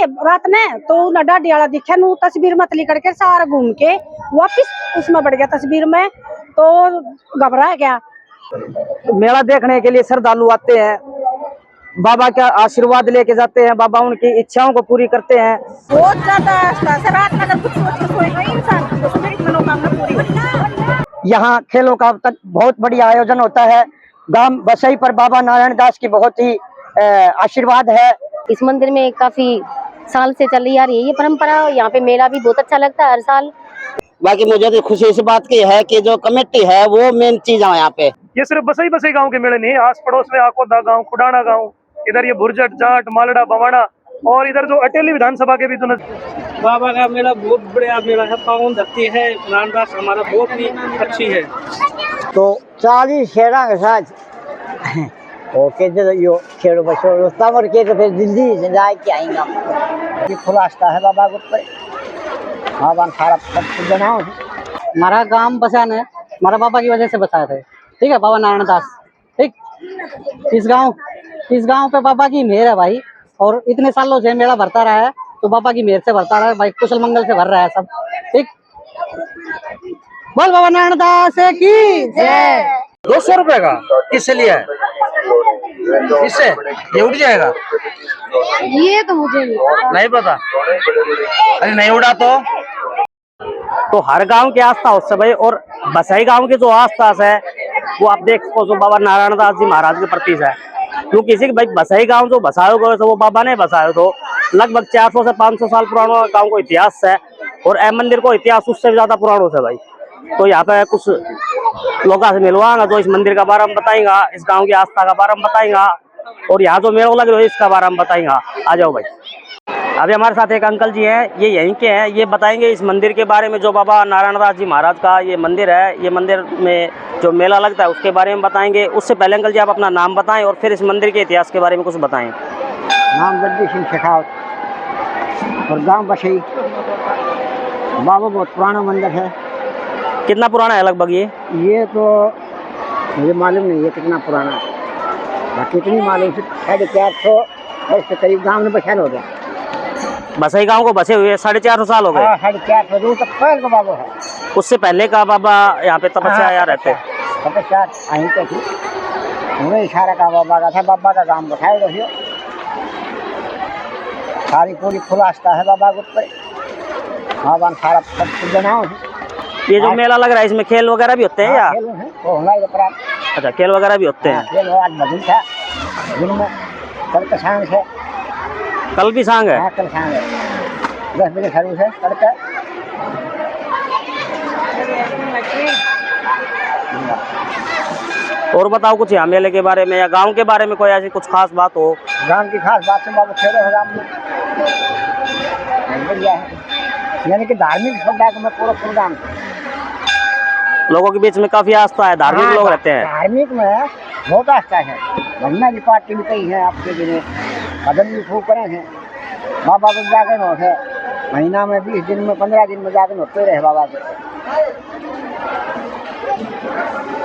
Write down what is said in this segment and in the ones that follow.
रात ने तो नड्डा डियाला दिखा नू तस्वीर मतली करके सारा घूम के वापिस उसमें बढ़ गया तस्वीर में, तो घबरा गया। मेला देखने के लिए श्रद्धालु आते हैं, बाबा का आशीर्वाद लेके जाते हैं, बाबा उनकी इच्छाओं को पूरी करते हैं। बहुत ज्यादा रात में अगर कुछ सोच के सोएगा इंसान तो उसमें मनोकामना पूरी होती। यहाँ खेलों का बहुत बढ़िया आयोजन होता है। गांव बसई पर बाबा नारायण दास की बहुत ही आशीर्वाद है। इस मंदिर में काफी साल से चली आ रही है ये परंपरा। यहाँ पे मेला भी बहुत अच्छा लगता है हर साल। बाकी मुझे तो खुशी इस बात की है कि जो कमेटी है वो मेन चीज है यहाँ पे। ये सिर्फ बसई गांव के मेले नहीं, आस पड़ोस में आकोदा गांव, खुडाना गांव, इधर ये भुरजट, जाट, मालड़ा, बवाड़ा और इधर जो अटेली विधानसभा के भी तो बाबा का मेला बहुत बढ़िया मेला है। पावन धरती है, नारायणदास हमारा बहुत ही अच्छी है। तो 40 शेरा के साथ ओके जो यो खेड़ो बच्चों तमर के तो फिर दिल्ली से जाए के आएंगे। ये खुलासा है बाबा को बाबा सारा सब बनाओ। हमारा गांव बसान है, हमारा बाबा की वजह से बसाए थे। ठीक है, बाबा नारायण दास। ठीक, इस गांव पे बाबा की मेहर है भाई, और इतने सालों से मेला भरता रहा है तो बाबा की मेहर से भरता रहा है भाई, कुशल मंगल से भर रहा है सब। ठीक, बोल बाबा नारायण दास की जय। 200 रुपए का किससे लिया है? इससे ये उठ जाएगा? ये तो मुझे नहीं पता। अरे नहीं उड़ा तो हर गांव के आस्था उत्सव है, और बसई गांव के जो आस्था है वो आप देख सको जो बाबा नारायण दास जी महाराज के प्रति है। क्यों किसी के भाई बसई गांव जो बसायो गए तो वो बाबा ने बसायो तो लगभग 400 से 500 साल पुराना गांव को इतिहास है, और ए मंदिर को इतिहास उससे ज्यादा पुराना है भाई। तो यहाँ पे कुछ लोगों से मिलवाएंगा जो इस मंदिर का बारे में बताएंगा, इस गांव की आस्था का बारे में बताएंगा, और यहाँ जो मेला लग रहा है इसका बारे में बताएंगा। आ जाओ भाई। अभी हमारे साथ एक अंकल जी हैं, ये यहीं के हैं, ये बताएंगे इस मंदिर के बारे में। जो बाबा नारायण दास जी महाराज का ये मंदिर है, ये मंदिर में जो मेला लगता है उसके बारे में बताएंगे। उससे पहले अंकल जी आप अपना नाम बताएं और फिर इस मंदिर के इतिहास के बारे में कुछ बताएं। नाम जगदीश सिंह शेखावत और गांव बसई। बाबा बहुत पुराना मंदिर है। कितना पुराना है लगभग ये तो मुझे मालूम नहीं है कितना पुराना है, बाकी इतनी मालूम से 450 वर्ष के करीब गाँव में बसा हो गया। बसई गांव को बसे हुए 450 साल हो गए। 450 तक पहले का बाबा है। उससे पहले का बाबा यहाँ पे तपस्या यहाँ रहते। तपस्या आई तो थी, हमें इशारा का बाबा का था, बाबा का काम बताए रहियो। सारी पूरी खुलासा है बाबा को बाबा सारा सब बनाओ। ये जो मेला लग रहा है इसमें खेल वगैरह भी होते हैं या? अच्छा, खेल वगैरह भी होते हैं। खेल आज भजन था, दिन में कल का सांग है। कल भी सांग है? हाँ, कल सांग है। 10 बजे शुरू है तड़का। और बताओ कुछ यहाँ मेले के बारे में या गांव के बारे में कोई ऐसी कुछ खास बात हो? गांव की खास बात है बाबू खेलो है बढ़िया है, यानी कि धार्मिक श्रद्धा में पूरा प्रोग्राम लोगों के बीच में काफी आस्था है, धार्मिक लोग रहते हैं। धार्मिक में बहुत आस्था है। भगना की पार्टी भी कई है आपके दिन कदम भी खूब करे हैं। बाबा को जागरण होते है महीना में 20 दिन में 15 दिन में जागरण होते रहे बाबा के,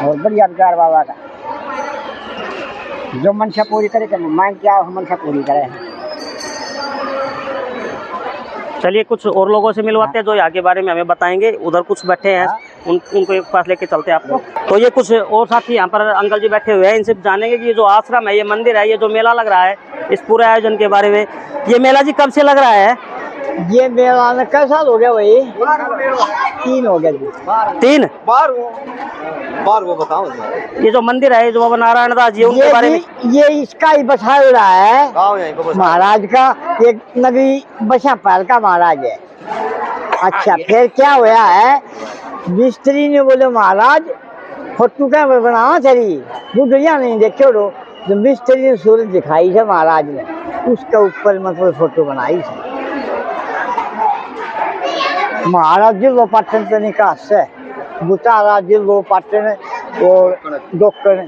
और बढ़िया विचार बाबा का। जो मनसा पूरी करे कि मांग क्या मनसा पूरी करे। चलिए कुछ और लोगों से मिलवाते हैं जो यहाँ के बारे में हमें बताएंगे। उधर कुछ बैठे हैं, उनको एक पास लेके चलते हैं आपको। तो ये कुछ और साथी यहाँ पर अंकल जी बैठे हुए हैं, इनसे जानेंगे कि ये जो आश्रम है, ये मंदिर है, ये जो मेला लग रहा है, इस पूरे आयोजन के बारे में। ये मेला जी कब से लग रहा है? ये मेला में कई साल हो गया भाई? 3 हो गया जी। 3 बार वो बताओ। ये जो मंदिर है जो बाबा नारायण दास जी उनके बारे में, ये इसका ही बसा रहा है महाराज का। एक नगरी बसा पाल का महाराज है। अच्छा, फिर क्या हुआ है, मिस्त्री ने बोले महाराज फोटो क्या बनाना चाहिए, बुढ़िया नहीं देखो रो। जो मिस्त्री ने सूरज दिखाई है महाराज ने, उसके ऊपर मतलब फोटो बनाई है। महाराज जी वो पाटन से निकास है, बुतारा जी वो पाटन और डॉक्टर ने,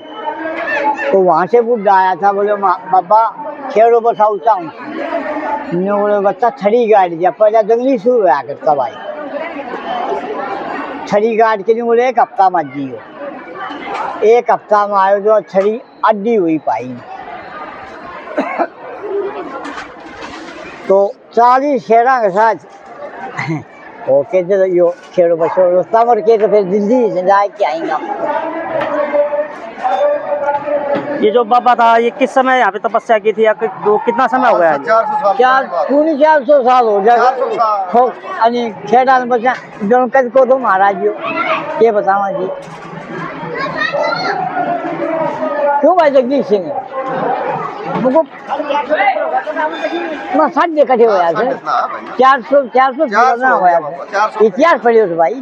तो वहाँ से बुढ़ा आया था, बोले बाबा खेड़ो बसाऊता हूँ। बोले बच्चा छड़ी गाड़ दिया, पहले जंगली शुरू हुआ करता भाई। छड़ी गाड़ के लिए बोले 1 हफ्ता मत जियो। 1 हफ्ता में आयो जो छड़ी अड्डी हुई पाई। तो 40 शेरा के साथ ओके जो यो खेड़ो बच्चों तमर के तो फिर दिल्ली से जाके आएंगे। ये जो बाबा था ये किस समय यहाँ पे तपस्या की थी या कितना समय हो गया है? 400 साल हो गया। खेड़ा में बच्चा जो कद को तो महाराज जी ये बतावा जी क्यों भाई जगदीश सिंह साढ़े कटे हुआ 400 इतिहास पढ़े भाई।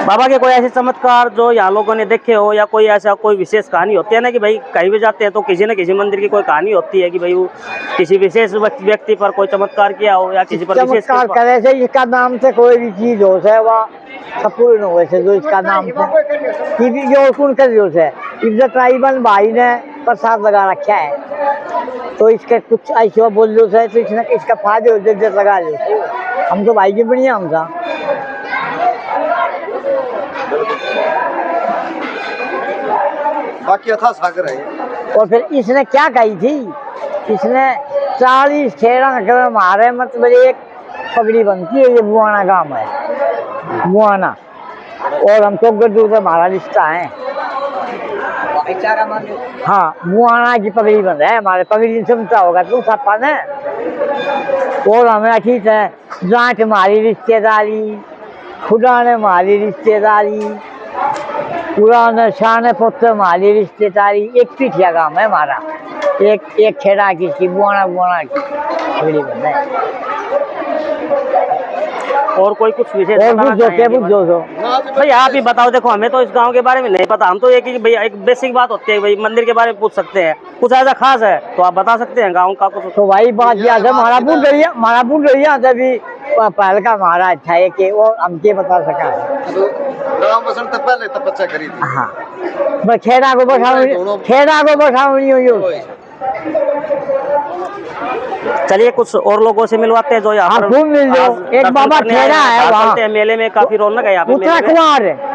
बाबा के कोई ऐसे चमत्कार जो यहाँ लोगों ने देखे हो या कोई ऐसा कोई विशेष कहानी होती है ना कि भाई कहीं भी जाते हैं तो किसी न किसी मंदिर की कोई कहानी होती है कि भाई वो किसी विशेष व्यक्ति पर कोई चमत्कार किया हो या किसी पर विशेष चमत्कार करे से इसका नाम से कोई भी चीज हो से वह संपूर्ण हो से जो इसका नाम से जो कौन कर जो से इधर ट्राइबल भाई ने प्रसाद लगा रखा है तो इसके कुछ ऐसा बोल लो से तो इसने इसका फायदे हो जैसे लगा लो हम तो भाई की बढ़िया हम था। बाकी अथा सागर है। और फिर इसने क्या कही थी इसने 40 खेड़ा कर मारे मतलब एक पगड़ी बनती है। ये बुआना गांव है बुआना और हम तो गड्डू से हमारा रिश्ता है। हाँ बुआना की पगड़ी बन रहा है हमारे पगड़ी क्षमता होगा तुम सपा ने और हमें ठीक है जाट हमारी रिश्तेदारी खुदा ने हमारी रिश्तेदारी पुराने शान पुत्र हमारी रिश्तेदारी एक पीठिया गांव है हमारा एक खेड़ा की बुआना की पगड़ी बन रहा है। और कोई कुछ विशेष भाई आप ही बताओ। देखो हमें तो इस गांव के बारे में नहीं पता हम तो एक ही भैया एक बेसिक बात होती है भाई मंदिर के बारे में पूछ सकते हैं कुछ ऐसा खास है तो आप बता सकते हैं गांव का कुछ। तो भाई बात याद है हमारा बुढ़ रही तभी पहल का हमारा अच्छा है कि वो हमके बता सका राम बसंत पहले तपस्या करी थी। हाँ बस खेड़ा को बैठाऊंगी हुई। चलिए कुछ और लोगों से मिलवाते हैं जो यहाँ पर मिल जाओ। एक बाबा खेड़ा है वहाँ मेले में काफी रौनक है यहाँ पे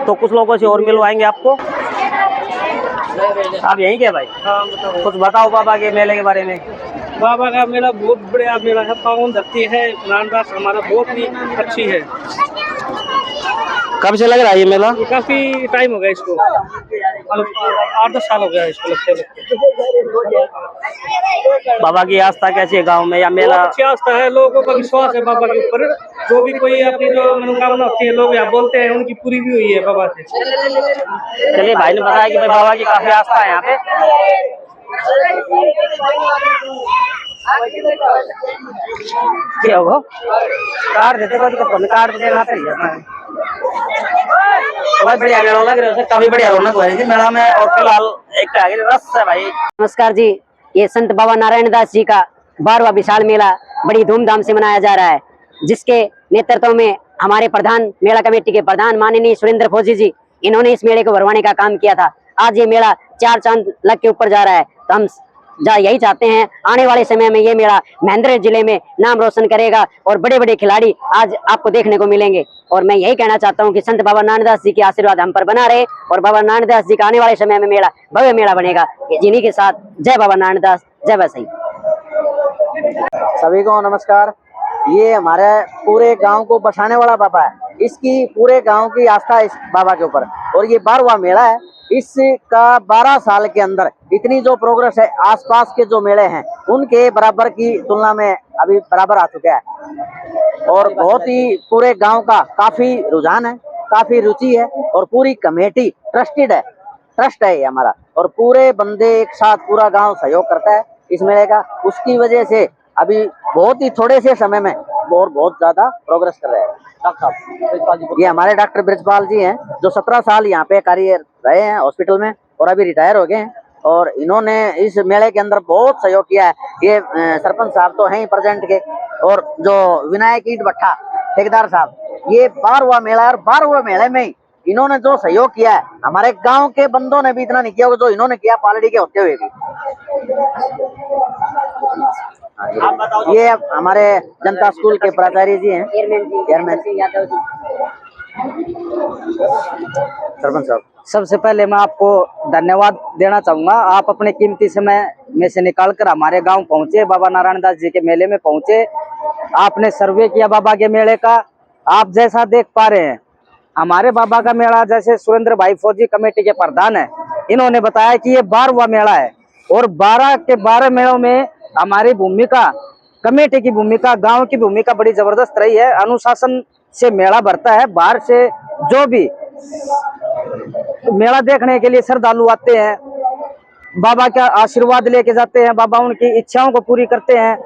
तो कुछ लोगों से और मिलवाएंगे आपको। आप यहीं के भाई कुछ बताओ बाबा के मेले के बारे में। बाबा का मेला बहुत बढ़िया मेला है। पावन धरती है नानदास हमारा बहुत ही अच्छी है। कब से लग रहा है ये मेला? काफी टाइम हो गया इसको 8-10 साल हो गया इसको लगते। बाबा की आस्था कैसी है गांव में या मेला? अच्छी आस्था है लोगों का विश्वास है बाबा के ऊपर। जो भी कोई अपनी जो मनोकामना होती है लोग यहाँ बोलते हैं उनकी पूरी भी हुई है बाबा से। चलिए भाई ने बताया कि भाई बाबा की काफी आस्था है यहाँ पे। क्या होगा कार्ड देते कार्ड देना बहुत बढ़िया मेला लग रहा है। काफी बढ़िया रौनक हो रही थी मेला में और फिलहाल एक आगे रस है भाई। नमस्कार जी। ये संत बाबा नारायण दास जी का 12वां विशाल मेला बड़ी धूमधाम से मनाया जा रहा है जिसके नेतृत्व में हमारे प्रधान मेला कमेटी के प्रधान माननीय सुरेंद्र फौजी जी इन्होंने इस मेले को भरवाने का काम किया था। आज ये मेला 4 चांद लग के ऊपर जा रहा है तो हम यही चाहते हैं आने वाले समय में ये मेला महेंद्र जिले में नाम रोशन करेगा और बड़े बड़े खिलाड़ी आज आपको देखने को मिलेंगे। और मैं यही कहना चाहता हूं कि संत बाबा नारायणदास जी के आशीर्वाद हम पर बना रहे और बाबा नारायणदास जी का आने वाले समय में मेला भव्य मेला बनेगा। जिन्हीं के साथ जय बाबा नारायणदास जय वैसाई। सभी को नमस्कार। ये हमारे पूरे गांव को बसाने वाला बाबा है। इसकी पूरे गांव की आस्था है इस बाबा के ऊपर और ये 12वां मेला है। इसका 12 साल के अंदर इतनी जो प्रोग्रेस है आसपास के जो मेले हैं उनके बराबर की तुलना में अभी बराबर आ चुका है और बहुत ही पूरे गांव का काफी रुझान है काफी रुचि है और पूरी कमेटी ट्रस्ट है ये हमारा और पूरे बंदे एक साथ पूरा गांव सहयोग करता है इस मेले का। उसकी वजह से अभी बहुत ही थोड़े से समय में और बहुत ज्यादा प्रोग्रेस कर रहे हैं। ये हमारे डॉक्टर ब्रिजपाल जी हैं जो 17 साल यहाँ पे कार्य रहे हैं हॉस्पिटल में और अभी रिटायर हो गए हैं और इन्होंने इस मेले के अंदर बहुत सहयोग किया है। ये सरपंच साहब तो हैं ही प्रेजेंट के और जो विनायक ईट भट्टा ठेकेदार साहब ये 12वां मेला और 12वें मेले में ही इन्होंने जो सहयोग किया है हमारे गांव के बंदों ने भी इतना नहीं किया जो इन्होंने किया पालड़ी के होते हुए भी। ये हमारे जनता स्कूल के प्राचार्य जी हैं चेयरमैन सरपंच साहब, सबसे पहले मैं आपको धन्यवाद देना चाहूंगा। आप अपने कीमती समय में से निकालकर हमारे गांव पहुंचे, बाबा नारायण दास जी के मेले में पहुंचे। आपने सर्वे किया बाबा के मेले का। आप जैसा देख पा रहे हैं हमारे बाबा का मेला, जैसे सुरेंद्र भाई फौजी कमेटी के प्रधान है, इन्होंने बताया कि ये 12वां मेला है और 12 के 12 मेलों में हमारी भूमिका, कमेटी की भूमिका, गांव की भूमिका बड़ी जबरदस्त रही है। अनुशासन से मेला भरता है। बाहर से जो भी मेला देखने के लिए श्रद्धालु आते हैं, बाबा का आशीर्वाद लेके जाते हैं, बाबा उनकी इच्छाओं को पूरी करते हैं।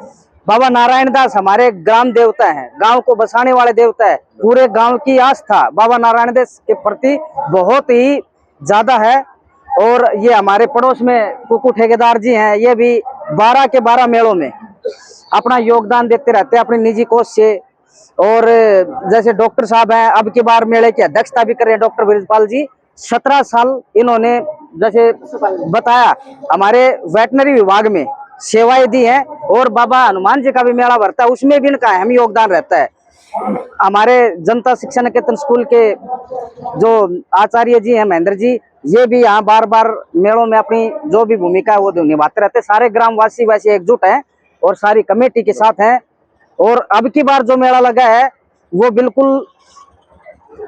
बाबा नारायण दास हमारे ग्राम देवता हैं, गांव को बसाने वाले देवता है। पूरे गांव की आस्था बाबा नारायण दास के प्रति बहुत ही ज्यादा है। और ये हमारे पड़ोस में कुकू ठेकेदार जी हैं, ये भी 12 के 12 मेलों में अपना योगदान देते रहते हैं अपनी निजी कोष से। और जैसे डॉक्टर साहब हैं, अब की बार मेले की अध्यक्षता भी कर रहे हैं डॉक्टर ब्रिजपाल जी। 17 साल इन्होंने जैसे बताया हमारे वेटनरी विभाग में सेवाएं दी हैं। और बाबा हनुमान जी का भी मेला भरता है, उसमें भी इनका अहम योगदान रहता है। हमारे जनता शिक्षा निकेतन स्कूल के जो आचार्य जी हैं महेंद्र जी, ये भी यहाँ बार बार मेलों में अपनी जो भी भूमिका है वो निभाते रहते हैं। सारे ग्रामवासी वैसे एकजुट हैं और सारी कमेटी के साथ हैं। और अब की बार जो मेला लगा है वो बिल्कुल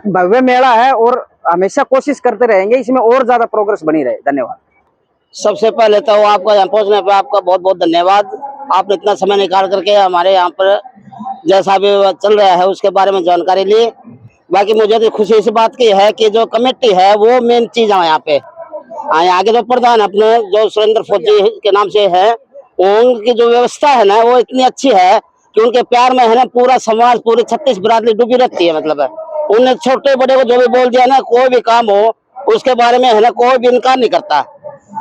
भव्य मेला है और हमेशा कोशिश करते रहेंगे इसमें और ज्यादा प्रोग्रेस बनी रहे। धन्यवाद। सबसे पहले तो आपका यहाँ पहुँचने पर आपका बहुत बहुत धन्यवाद। आपने इतना समय निकाल करके हमारे यहाँ पर जैसा भी चल रहा है उसके बारे में जानकारी ली। बाकी मुझे तो खुशी इस बात की है कि जो कमेटी है वो मेन चीज है यहाँ पे। यहाँ के जो प्रधान अपने जो सुरेंद्र फौजी के नाम से है, उनकी जो व्यवस्था है ना वो इतनी अच्छी है कि उनके प्यार में है ना पूरा समाज, पूरी 36 बिरादरी डूबी रहती है। मतलब है उन्हें छोटे बड़े को जो भी बोल दिया ना, कोई भी काम हो उसके बारे में है ना कोई भी इनकार नहीं करता।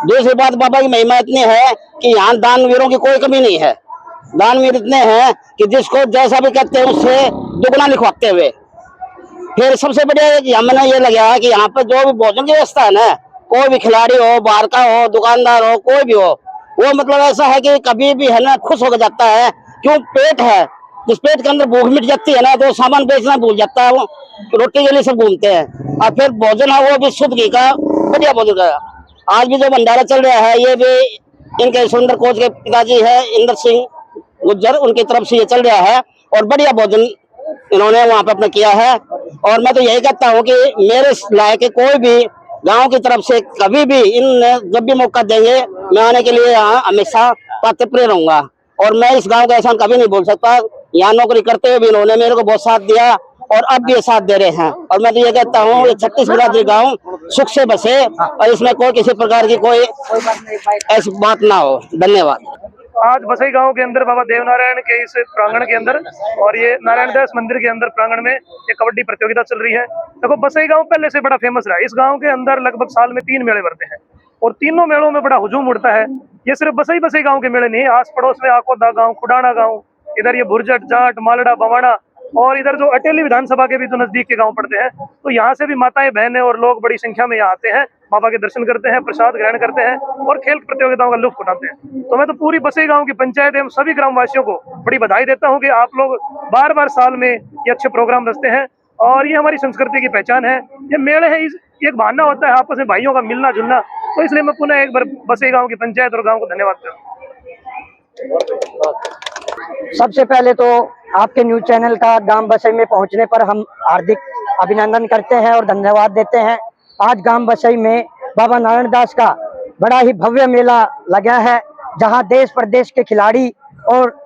दूसरी बात, बाबा की महिमा इतनी है कि यहाँ दानवीरों की कोई कमी नहीं है। दानवीर इतने हैं कि जिसको जैसा भी कहते हैं उससे दुगना लिखवाते हुए। फिर सबसे बढ़िया हमें ये लगा कि यहाँ पर जो भी भोजन की व्यवस्था है ना, कोई भी खिलाड़ी हो, बाहर का हो, दुकानदार हो, कोई भी हो, वो मतलब ऐसा है कि कभी भी है ना खुश होकर जाता है। क्यों, पेट है, जिस पेट के अंदर भूख मिट जाती है ना तो सामान बेचना भूल जाता है, वो रोटी के लिए सब घूमते हैं। और फिर भोजन है वो भी शुद्ध घी का बढ़िया भोजन का। आज भी जो भंडारा चल रहा है ये भी इनके सुंदर कोच के पिताजी है इंद्र सिंह गुज्जर, उनकी तरफ से ये चल रहा है और बढ़िया भोजन इन्होंने वहाँ पे अपना किया है। और मैं तो यही कहता हूँ कि मेरे लायक कोई भी गांव की तरफ से कभी भी इन जब भी मौका देंगे मैं आने के लिए यहाँ हमेशा पात्रप्रिय रहूंगा। और मैं इस गांव का एहसान कभी नहीं भूल सकता। यहाँ नौकरी करते हुए भी इन्होंने मेरे को बहुत साथ दिया और अब भी ये साथ दे रहे हैं। और मैं तो ये कहता हूँ 36 बिरादरी गाँव सुख से बसे और इसमें कोई किसी प्रकार की कोई ऐसी बात ना हो। धन्यवाद। आज बसई गांव के अंदर बाबा देवनारायण के इस प्रांगण के अंदर और ये नारायण दास मंदिर के अंदर प्रांगण में एक कबड्डी प्रतियोगिता चल रही है। देखो बसई गांव पहले से बड़ा फेमस रहा है। इस गांव के अंदर लगभग साल में 3 मेले भरते हैं और तीनों मेलों में बड़ा हुजूम उड़ता है। ये सिर्फ बसई गांव के मेले नहीं, आस पड़ोस में आकोदा गांव, खुडाना गांव, इधर ये भुरजट, जाट, मालड़ा, बवाना और इधर जो अटेली विधानसभा के भी जो नजदीक के गांव पड़ते हैं, तो यहाँ से भी माताएं, बहनें और लोग बड़ी संख्या में यहाँ आते हैं, बाबा के दर्शन करते हैं, प्रसाद ग्रहण करते हैं और खेल प्रतियोगिताओं का लुत्फ उठाते हैं। तो मैं तो पूरी बसई गांव की पंचायत एवं सभी ग्रामवासियों को बड़ी बधाई देता हूँ कि आप लोग बार बार साल में ये अच्छे प्रोग्राम रचते हैं और ये हमारी संस्कृति की पहचान है। ये मेले है, एक बहाना होता है आपस में भाइयों का मिलना जुलना। तो इसलिए मैं पुनः एक बार बसई गांव की पंचायत और गांव को धन्यवाद करता हूँ। सबसे पहले तो आपके न्यूज चैनल का गांव बसई में पहुंचने पर हम हार्दिक अभिनंदन करते हैं और धन्यवाद देते हैं। आज गांव बसई में बाबा नारायण दास का बड़ा ही भव्य मेला लगा है, जहां देश प्रदेश के खिलाड़ी और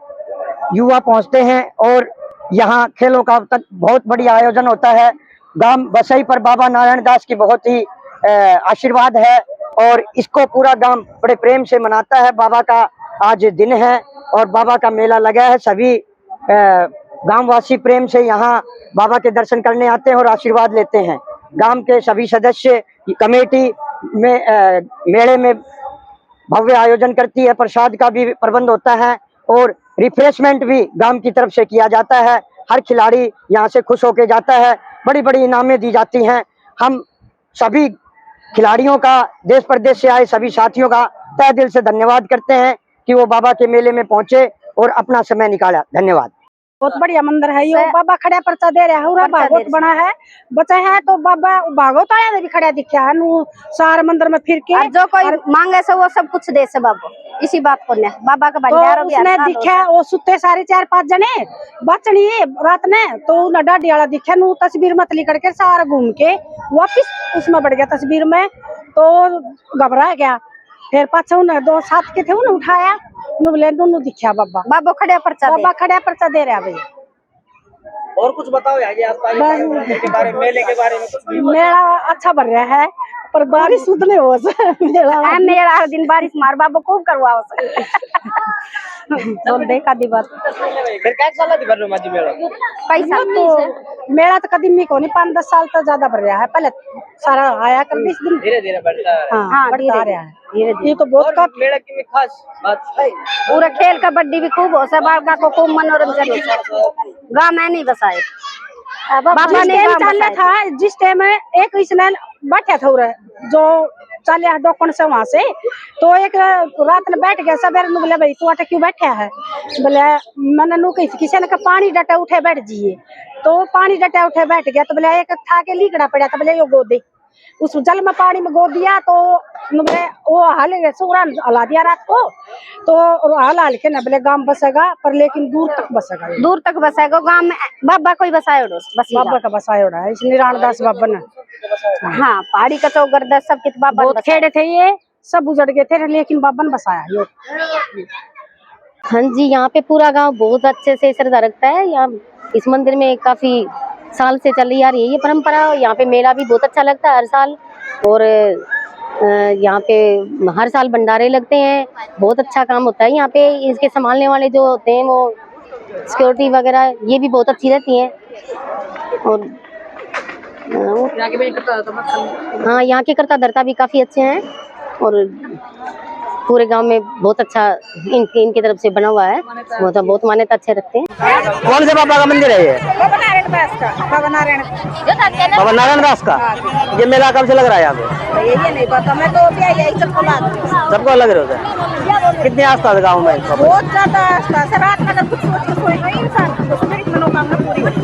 युवा पहुंचते हैं और यहां खेलों का बहुत बड़ी आयोजन होता है। गांव बसई पर बाबा नारायण दास की बहुत ही आशीर्वाद है और इसको पूरा गांव बड़े प्रेम से मनाता है। बाबा का आज दिन है और बाबा का मेला लगा है। सभी गांववासी प्रेम से यहाँ बाबा के दर्शन करने आते हैं और आशीर्वाद लेते हैं। गांव के सभी सदस्य कमेटी में मेले में भव्य आयोजन करती है, प्रसाद का भी प्रबंध होता है और रिफ्रेशमेंट भी गांव की तरफ से किया जाता है। हर खिलाड़ी यहाँ से खुश होके जाता है, बड़ी बड़ी इनामें दी जाती हैं। हम सभी खिलाड़ियों का, देश प्रदेश से आए सभी साथियों का तहे दिल से धन्यवाद करते हैं कि वो बाबा के मेले में पहुंचे और अपना समय निकाला। धन्यवाद। बहुत बढ़िया मंदिर है ये। बाबा खड़ा पर्चा दे रहा है, पूरा भागवत बना है बचा है तो बाबा भागवत आया ने भी खड़ा दिखा है नु सारे मंदिर में फिर के। जो कोई मांगे से वो सब कुछ दे से बाबा, इसी बात को ने बाबा का भंडारा भी उसने दिखा वो सुते सारे 4-5 जने बचनी रात ने तो डाडी वाला दिखा नु तस्वीर मत ली करके सारा घूम के वापिस उसमें बढ़ गया तस्वीर में तो घबरा गया। फिर पाछे उन्हें 2 साथ के थे उन्हें उठाया बोले दोनों दिखा बाबा। बाबा खड़े पर्चा दे रहा भैया। और कुछ बताओ आगे आसपास के बारे में, मेले के बारे में कुछ भी। मेला अच्छा बन रहा है पर बारिश उतने हो मेला हर दिन बारिश मार बाबा खूब करवा देखा दी बात। फिर क्या साल दी भर माजी मेला? कई साल तो मेला तो कदीमी को नहीं 5-10 साल तो ज्यादा बढ़ रहा है। पहले सारा आया कर 20 दिन धीरे-धीरे बढ़ता है। हाँ बढ़ता रहा है धीरे-धीरे। ये तो बहुत का मेला की खास बात है पूरा खेल कबड्डी भी खूब हो सब बालका को खूब मनोरंजन हो। गाँव में नहीं बसाए बाबा ने चलना था जिस टाइम में एक इसने बैठा था उरे जो चले डॉक्टर से वहां से तो एक रात में बैठ गया सवेरे नु बोले भाई तू आटे क्यों बैठा है बोले मैंने नु किसी ने कहा पानी डटा उठे बैठ जिए तो पानी डटा उठे बैठ गया तो बोले एक था के लीकड़ा पड़ा था बोले यो गोदे उस जल में पानी में गोद दिया तो वो हल सूरा हला दिया रात को तो हला के न बोले गांव बसेगा पर लेकिन दूर तक बसेगा गांव में बाबा कोई बसायो बस बाबा का बसायो है इस निरानदास बाबा ने। हाँ पहाड़ी का चौगरदा सब कित बाबा बहुत खेड़े थे ये सब उजड़ गए थे लेकिन बाबा ने बसाया ये। हाँ जी यहाँ पे पूरा गांव बहुत अच्छे से श्रद्धा रखता है। यहाँ इस मंदिर में काफी साल से चली आ रही है ये परंपरा। यहाँ पे मेला भी बहुत अच्छा लगता है हर साल और यहाँ पे हर साल भंडारे लगते हैं। बहुत अच्छा काम होता है यहाँ पे। इसके संभालने वाले जो होते हैं वो सिक्योरिटी वगैरह ये भी बहुत अच्छी रहती हैं और हाँ यहाँ के कर्ता धर्ता भी काफी अच्छे हैं और पूरे गांव में बहुत अच्छा इनकी तरफ से बना हुआ है। बहुत मान्यता अच्छे रखते हैं। कौन से बाबा का मंदिर है ये? बाबा नारायण दास का। ये मेला कब से लग रहा है यहाँ पे? ये नहीं पता मैं तो अभी आई सबको लग रहे होते। कितनी आस्था है गाँव में? बहुत ज्यादा आस्था से रात में कुछ सोच के सोए नहीं इंसान की तो मेरी मनोकामना पूरी होती।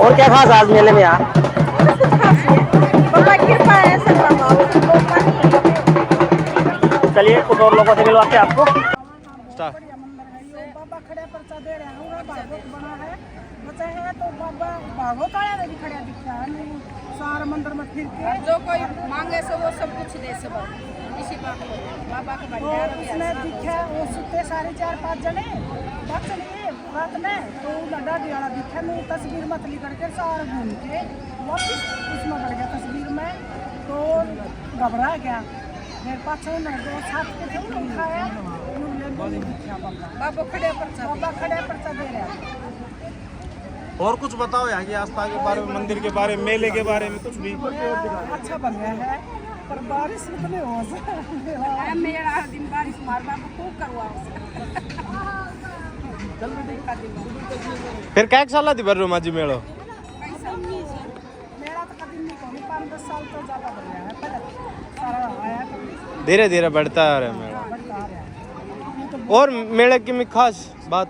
और क्या खास आज मेले में यहाँ? बाबा की कृपा है सब बाबा। चलिए कुछ और लोगों से मिलवाते हैं आपको। बाबा खड़े पर्चा दे रहे हैं भागवत बना है बचा है तो बाबा भागवत आया भी खड़ा दिखा है सारा मंदिर में फिर के। जो कोई मांगे से वो सब कुछ दे से इसी बात को बाबा का भंडारा भी उसने दिखा वो सुते सारे 4-5 जने बचनी रात में तो डाडी वाला दिखा नु तस्वीर मत ली करके सारा घूम के वापिस उसमें बढ़ गया तस्वीर में तो घबरा गया। फिर पाछे उन्हें 2 साथ के थे उन्हें उठाया बाबा खड़े पर्चा दे रहा है। और कुछ बताओ यहाँ की आस्था के बारे में, मंदिर के बारे में, मेले के बारे में कुछ भी। अच्छा बन गया है पर बारिश इतने हो मेरा हर दिन बारिश मार बाबा खूब करवा फिर क्या साल दी भर माजी मेलो? मेरा तो कभी नहीं कहूँ 5-10 साल तो ज्यादा बढ़ गया है। पहले सारा आया धीरे धीरे बढ़ता आ रहा है मेला। और मेले की खास बात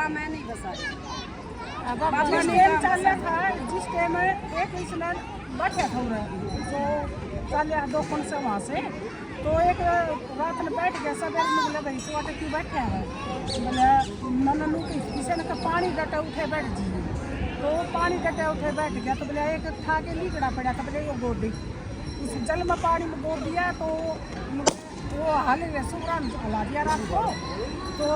मैं नहीं बसाया जिस टाइम एक इसने बैठा था जो चले डॉक्टर से वहाँ से तो एक रात में बैठ गया सवेरे में बोले भाई तू आटे क्यों बैठा है बोले मैंने किसी ने कहा पानी डटा उठे बैठ जिए तो पानी डटा उठे बैठ गया तो बोले एक था के लीकड़ा पड़ा था बोले वो गोद दी उस जल में पानी में गोद दिया तो वो हल सूरा हला दिया रात को तो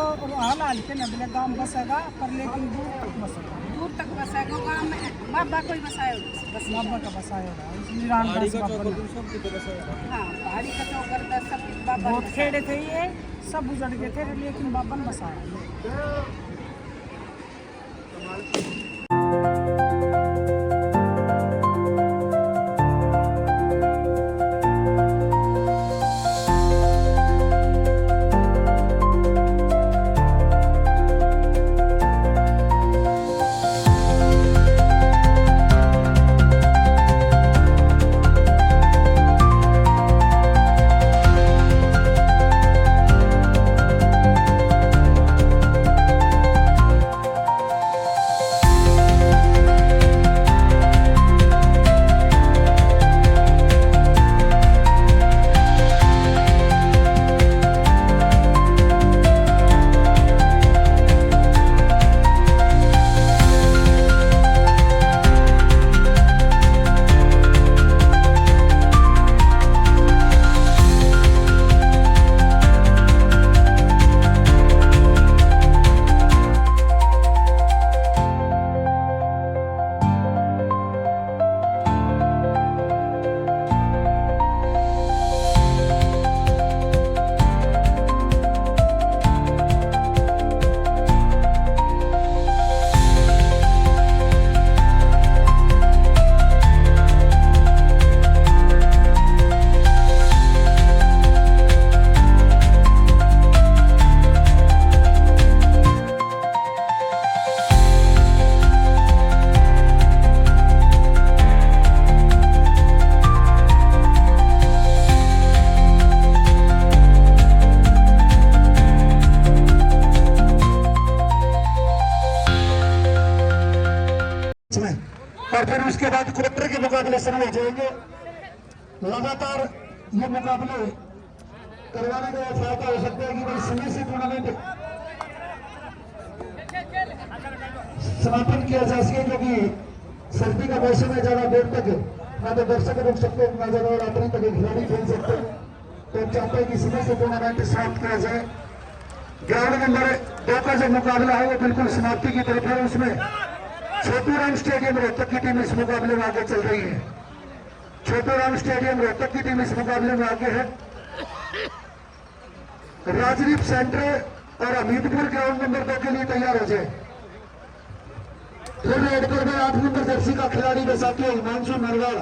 हल के न बोले गाँव बसेगा पर लेकिन दूर तक बसेगा गाँव में बाबा कोई बसाया बस बाबा का बसाया हाँ पहाड़ी का चौगरदा सब बाबा बहुत खेड़े थे ये सब उजड़ गए थे लेकिन बाबा ने बसाया। उसके बाद क्वार्टर के मुकाबले शुरू हो जाएंगे। लगातार ये मुकाबले करवाने का फायदा हो सकता है कि भाई समय से टूर्नामेंट समापन किया जा सके, क्योंकि सर्दी का मौसम है, ज्यादा देर तक ना तो दर्शक रुक सकते ना ज्यादा रात्रि तक खिलाड़ी खेल सकते हैं। तो हम चाहते हैं कि समय से टूर्नामेंट समाप्त किया जाए। ग्राउंड नंबर 2 का जो मुकाबला है वो बिल्कुल समाप्ति की तरफ है। उसमें छोटू राम स्टेडियम रोहतक की टीम इस मुकाबले में आगे चल रही है। छोटू राम स्टेडियम रोहतक की टीम इस मुकाबले में आगे है। राजदीप सेंटर और हमीदपुर ग्राउंड नंबर 2 के लिए तैयार हो जाए। फिर रेड पर में 8 नंबर जर्सी का खिलाड़ी बैसाखी हिमांशु नरवाल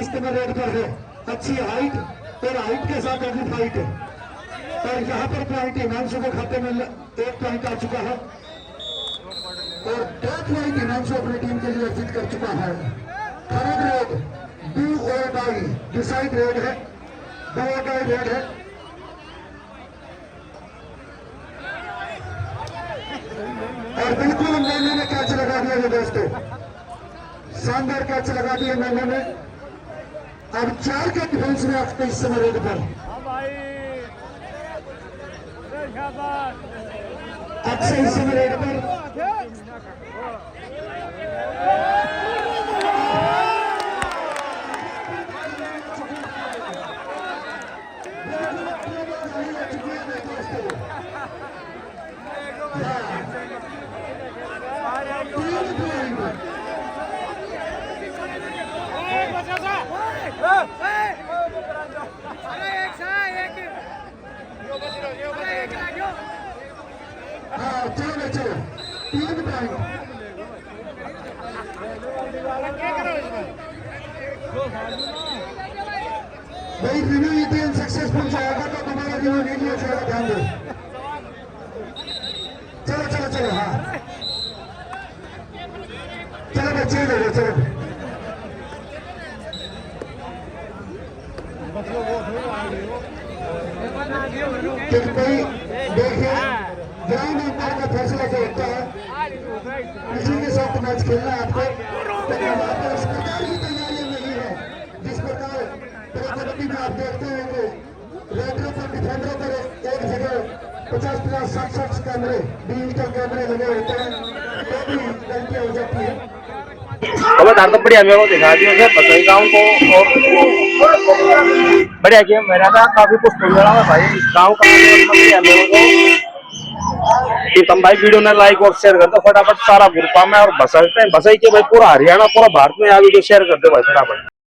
इस समय रेड पर है। अच्छी हाइट और हाइट के साथ अभी फाइट है और यहाँ पर पॉइंट हिमांशु के खाते में 1 पॉइंट आ चुका है और 2 पॉइंट हिमांशु अपनी टीम के लिए अर्जित कर चुका है। थर्ड रेड डू और डाई डिसाइड रेड है, डू और डाई रेड है। और बिल्कुल मैंने ने कैच लगा दिया ये दोस्तों, शानदार कैच लगा दिया मैंने ने। अब 4 के डिफेंस में आपके इस समय रेड पर अक्षय इस समय रेड पर चलो 3 पॉइंट। भाई रिव्यू ये सक्सेसफुल जाएगा तो तुम्हारा रिव्यू नहीं लिया जाएगा, ध्यान दो। चलो चलो चलो, हाँ चलो बच्चे ले लो, चलो कोई देखिए ग्राउंड अंपायर का फैसला जो होता है इसी के साथ मैच खेलना है आपको। लेकिन वहाँ पर इस प्रकार की तैयारियां नहीं है जिस प्रकार कबड्डी में आप देखते हैं कि रेडरों पर डिफेंडरों पर एक जगह 50-50 60 कैमरे डिजिटल कैमरे लगे होते हैं, तो भी गलतियां हो जाती है। हमें तो बढ़िया मेरे को दिखा दिया सर बसई गाँव को और बढ़िया गेम मेरा था, काफी कुछ सुन रहा है भाई इस गाँव का बढ़िया मेरे को। तुम भाई वीडियो ने लाइक और शेयर कर दो फटाफट, सारा ग्रुप में और बसई के भाई पूरा हरियाणा पूरा भारत में आ वीडियो शेयर कर दो भाई फटाफट।